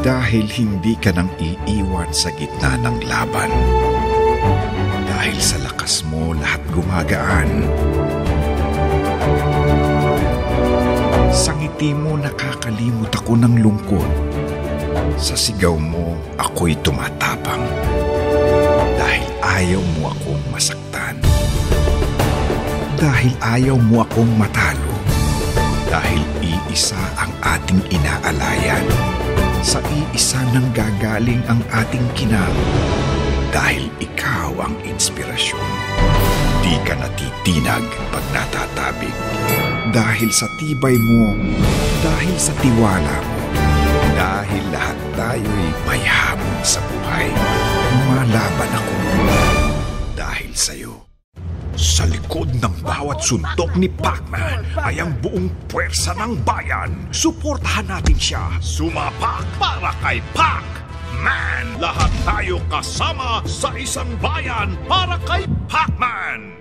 Dahil hindi ka nang iiwan sa gitna ng laban. Dahil sa lakas mo lahat gumagaan. Sa ngiti mo nakakalimot ako ng lungkot. Sa sigaw mo ako'y tumatapang. Dahil ayaw mo akong masaktan. Dahil ayaw mo akong matalo. Dahil iisa ang ating inaalayan. Sa iisa nang gagaling ang ating kinang. Dahil ikaw ang inspirasyon. Di ka natitinag pag natatabig. Dahil sa tibay mo, dahil sa tiwala mo, dahil lahat tayo'y may hamon sa buhay. Lumalaban ako dahil sa'yo. Sa likod ng bawat suntok ni Pac-Man ay ang buong puwersa ng bayan. Suportahan natin siya. Sumapak para kay Pac-Man! Lahat tayo kasama sa isang bayan para kay Pac-Man!